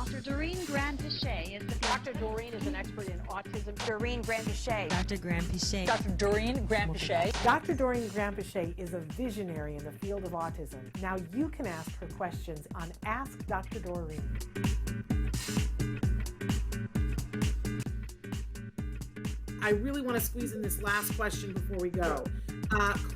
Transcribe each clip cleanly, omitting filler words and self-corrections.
Dr. Doreen Grand-Pichet is the Dr. Doreen is an expert in autism. Doreen Grand-Pichet. Dr. Grand-Pichet. Dr. Doreen Grand-Pichet. Dr. Doreen Grand-Pichet is a visionary in the field of autism. Now you can ask her questions on Ask Dr. Doreen. I really want to squeeze in this last question before we go.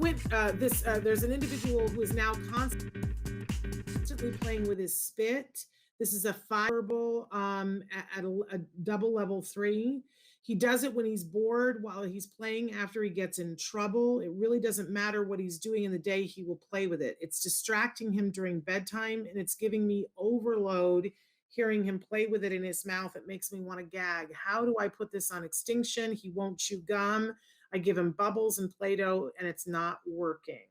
There's an individual who is now constantly playing with his spit. This is a fireable at a double level 3. He does it when he's bored, while he's playing, after he gets in trouble. It really doesn't matter what he's doing in the day, he will play with it. It's distracting him during bedtime, and it's giving me overload hearing him play with it in his mouth. It makes me want to gag. How do I put this on extinction? He won't chew gum. I give him bubbles and Play-Doh, and it's not working.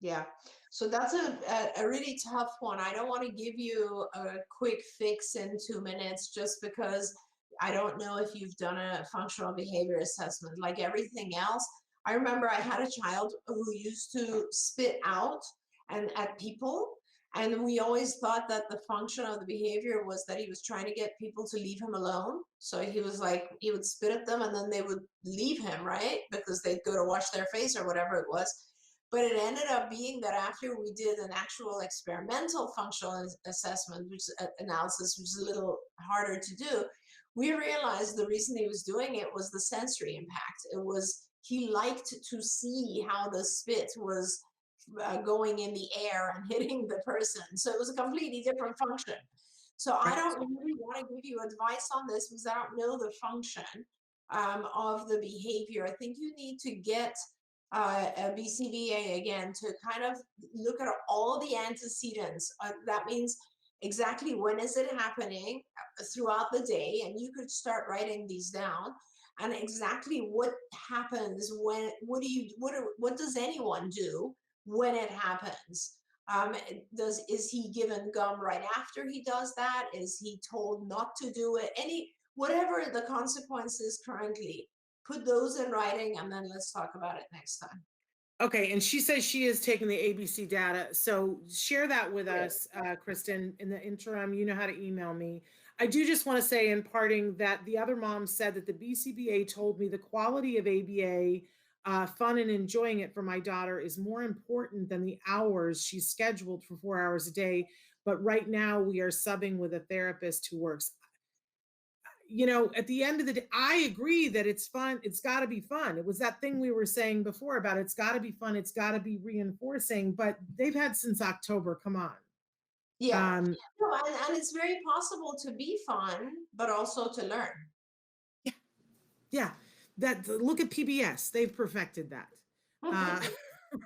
Yeah, so that's a really tough one. I don't want to give you a quick fix in 2 minutes just because I don't know if you've done a functional behavior assessment. Like everything else, I remember I had a child who used to spit out and at people, and we always thought that the function of the behavior was that he was trying to get people to leave him alone. So he was like, he would spit at them and then they would leave him, right? Because they'd go to wash their face or whatever it was. But it ended up being that after we did an actual experimental functional assessment, which is analysis, which is a little harder to do, we realized the reason he was doing it was the sensory impact. It was, he liked to see how the spit was going in the air and hitting the person. So it was a completely different function. So I don't really want to give you advice on this because I don't know the function of the behavior. I think you need to get a BCBA again to kind of look at all the antecedents. That means exactly when is it happening throughout the day, and you could start writing these down. And exactly what happens when, what does anyone do when it happens? Is he given gum right after he does that? Is he told not to do it? Whatever the consequences currently, put those in writing, and then let's talk about it next time. Okay, and she says she is taking the ABC data, so share that with us, Kristen. In the interim, you know how to email me. I do just want to say in parting that the other mom said that the BCBA told me the quality of ABA, fun and enjoying it for my daughter, is more important than the hours she's scheduled for 4 hours a day. But right now we are subbing with a therapist who works. You know, at the end of the day, I agree that it's fun. It's got to be fun. It was that thing we were saying before about it's got to be fun. It's got to be reinforcing, but they've had since October. Come on. Yeah. And it's very possible to be fun, but also to learn. Yeah. Yeah. Look at PBS. They've perfected that.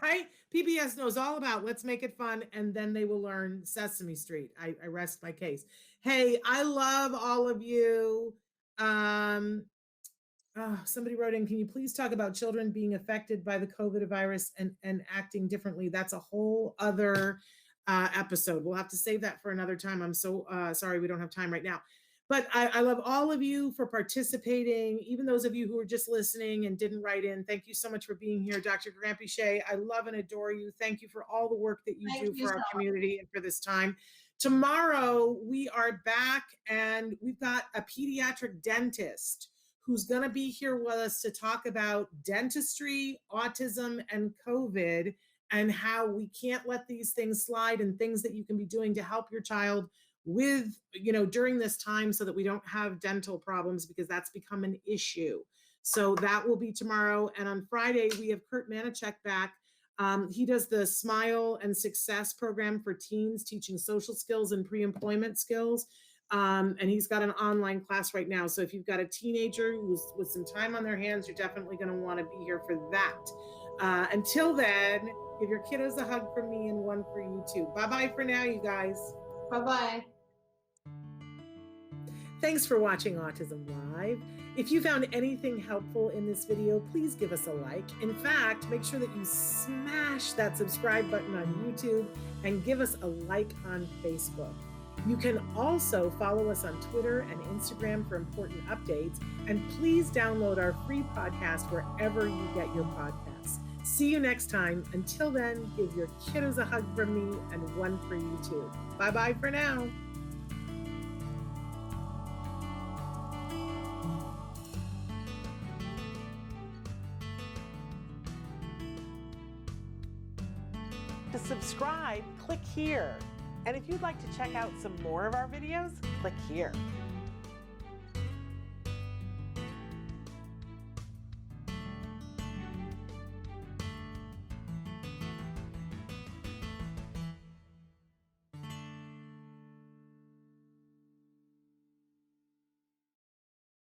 Right? PBS knows all about let's make it fun, and then they will learn Sesame Street. I rest my case. Hey, I love all of you. Somebody wrote in, can you please talk about children being affected by the COVID virus and acting differently? That's a whole other episode. We'll have to save that for another time. I'm so sorry we don't have time right now. But I love all of you for participating, even those of you who are just listening and didn't write in. Thank you so much for being here, Dr. Grand-Pichet. I love and adore you. Thank you for all the work that you do for our community and for this time. Tomorrow, we are back, and we've got a pediatric dentist who's going to be here with us to talk about dentistry, autism, and COVID, and how we can't let these things slide, and things that you can be doing to help your child with, during this time, so that we don't have dental problems, because that's become an issue. So that will be tomorrow. And on Friday, we have Kurt Manichek back. He does the Smile and Success program for teens, teaching social skills and pre-employment skills. And he's got an online class right now. So if you've got a teenager who's with some time on their hands, you're definitely going to want to be here for that. Until then, give your kiddos a hug from me and one for you too. Bye-bye for now, you guys. Bye-bye. Thanks for watching Autism Live. If you found anything helpful in this video, please give us a like. In fact, make sure that you smash that subscribe button on YouTube and give us a like on Facebook. You can also follow us on Twitter and Instagram for important updates. And please download our free podcast wherever you get your podcasts. See you next time. Until then, give your kiddos a hug from me and one for you too. Bye-bye for now. To subscribe, click here. And if you'd like to check out some more of our videos, click here.